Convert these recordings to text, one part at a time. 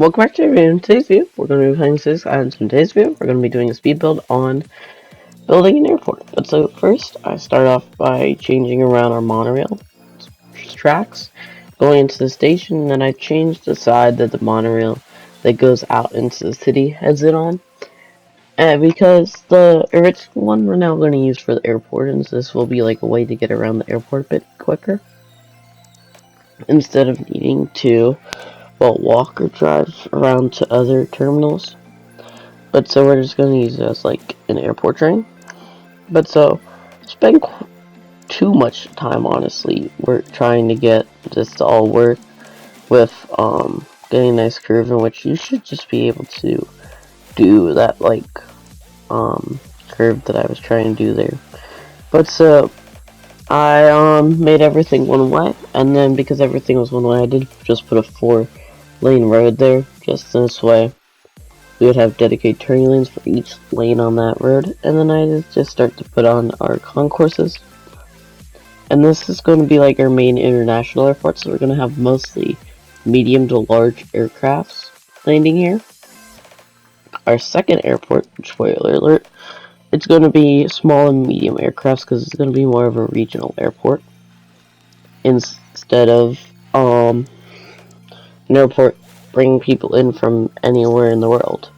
Welcome back to our video. In today's video, we're going to be playing skylines. In today's video, we're going to be doing a speed build on building an airport. But so first, I start off by changing around our monorail tracks, going into the station, and then I change the side that the monorail that goes out into the city heads in on. Because the original one we're now going to use for the airport, and this will be like a way to get around the airport a bit quicker, instead of needing to walk or drive around to other terminals. But so we're just going to use it as like an airport train. But so spend too much time, honestly. We're trying to get this to all work with getting a nice curve, in which you should just be able to do that like curve that I was trying to do there. But so I made everything one way, and then because everything was one way, I did just put a 4-lane road there, just this way we would have dedicated turning lanes for each lane on that road. And then I just start to put on our concourses, and this is going to be like our main international airport, so we're going to have mostly medium to large aircrafts landing here. Our second airport, spoiler alert, it's going to be small and medium aircrafts because it's going to be more of a regional airport instead of an airport bringing people in from anywhere in the world.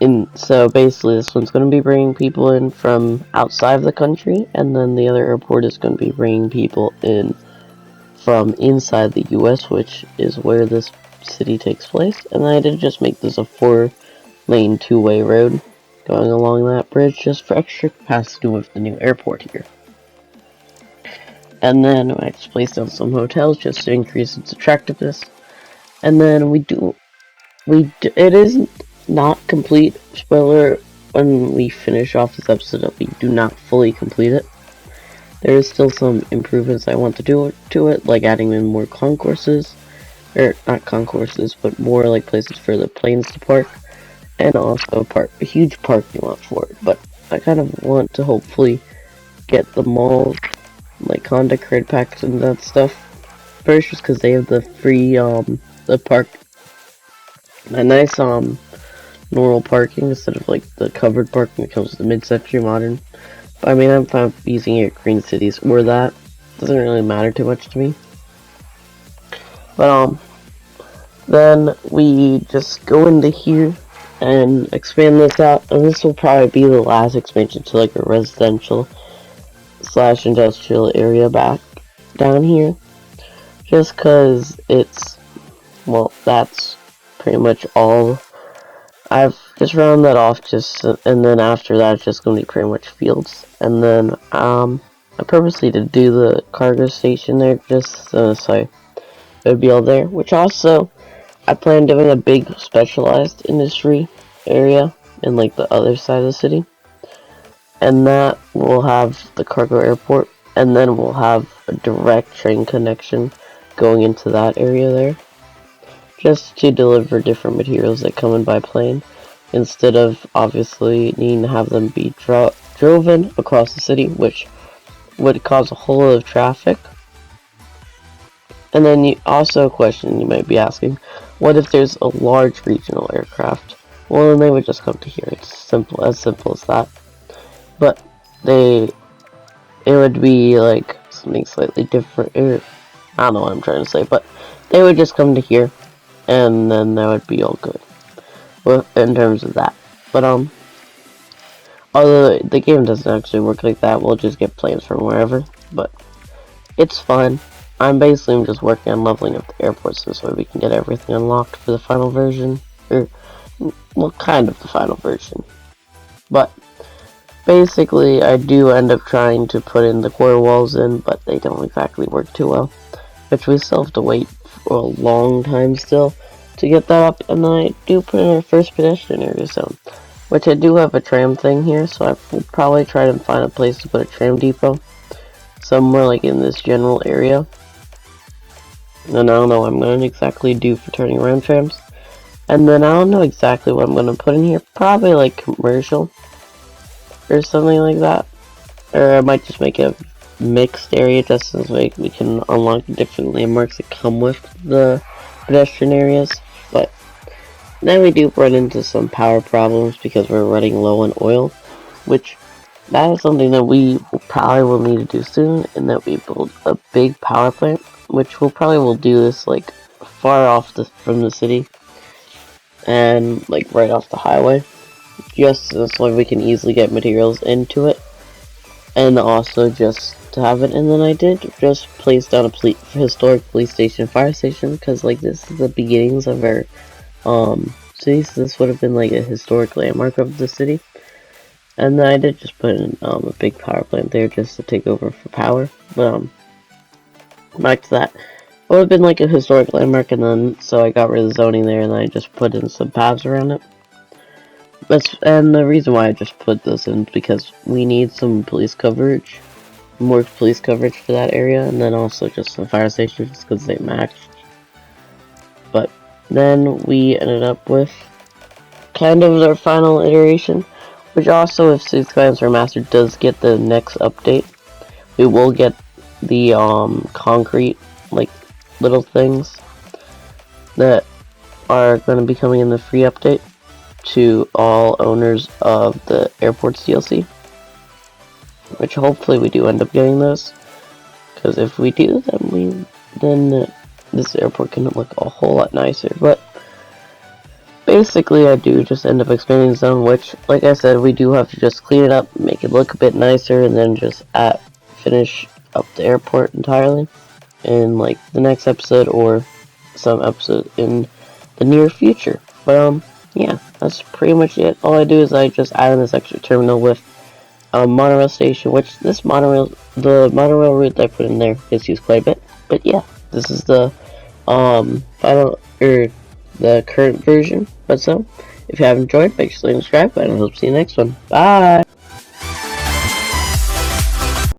And so basically this one's going to be bringing people in from outside of the country, and then the other airport is going to be bringing people in from inside the US, which is where this city takes place. And then I did just make this a 4-lane 2-way road going along that bridge, just for extra capacity with the new airport here. And then I just placed down some hotels just to increase its attractiveness. And then it is not complete. Spoiler, when we finish off this episode, that we do not fully complete it. There is still some improvements I want to do to it, like adding in more concourses, or not concourses, but more like places for the planes to park, and also a huge parking lot for it. But I kind of want to hopefully get the malls, like Honda credit packs and that stuff first, just because they have the free the park, a nice normal parking instead of like the covered parking that comes with the mid-century modern. But I mean, I'm fine using it at Green Cities or that. Doesn't really matter too much to me. But then we just go into here and expand this out, and this will probably be the last expansion to like a residential / industrial area back down here, just because it's, well, that's pretty much all. I've just rounded that off, and then after that it's just going to be pretty much fields. And then I purposely did do the cargo station there just so it would be all there, which also I plan doing a big specialized industry area in like the other side of the city, and that will have the cargo airport, and then we'll have a direct train connection going into that area there, just to deliver different materials that come in by plane, instead of obviously needing to have them be driven across the city, which would cause a whole lot of traffic. And then also a question you might be asking, what if there's a large regional aircraft? Well, then they would just come to here. It's simple as that. But it would be like something slightly different. I don't know what I'm trying to say, but they would just come to here, and then that would be all good. Well, in terms of that. But although the game doesn't actually work like that, we'll just get planes from wherever. But it's fun. I'm just working on leveling up the airports this way we can get everything unlocked for the final version. Or, well, kind of the final version. But basically, I do end up trying to put in the quarter walls in, but they don't exactly work too well, which we still have to wait for a long time still to get that up. And then I do put in our first pedestrian area zone, which I do have a tram thing here, so I will probably try to find a place to put a tram depot somewhere like in this general area. And I don't know what I'm going to exactly do for turning around trams. And then I don't know exactly what I'm going to put in here. Probably like commercial or something like that. Or I might just make a mixed area just so we can unlock different landmarks that come with the pedestrian areas. But then we do run into some power problems because we're running low on oil, which that is something that we probably will need to do soon, and that we build a big power plant, which we'll probably will do this like far off from the city and like right off the highway, just so we can easily get materials into it, and also just to have it. And then I did just place down a historic police station, fire station, because like this is the beginnings of our city, so this would have been like a historic landmark of the city. And then I did just put in a big power plant there just to take over for power. But back to that. It would have been like a historic landmark, and then so I got rid of the zoning there, and then I just put in some paths around it. And the reason why I just put this in is because we need some police coverage, more police coverage for that area, and then also just some fire stations because they match. But then we ended up with kind of their final iteration, which also, if Skylines Remastered does get the next update, we will get the concrete like little things that are going to be coming in the free update to all owners of the airports DLC, which hopefully we do end up getting those, because if we do, then this airport can look a whole lot nicer. But basically, I do just end up expanding the zone, which, like I said, we do have to just clean it up, make it look a bit nicer, and then just finish up the airport entirely in like the next episode or some episode in the near future. But yeah, that's pretty much it. All I do is I just add in this extra terminal with a monorail station, which the monorail route that I put in there is used quite a bit. But yeah, this is the the current version. But so, if you have enjoyed, make sure to subscribe, and I hope to see you next one. Bye!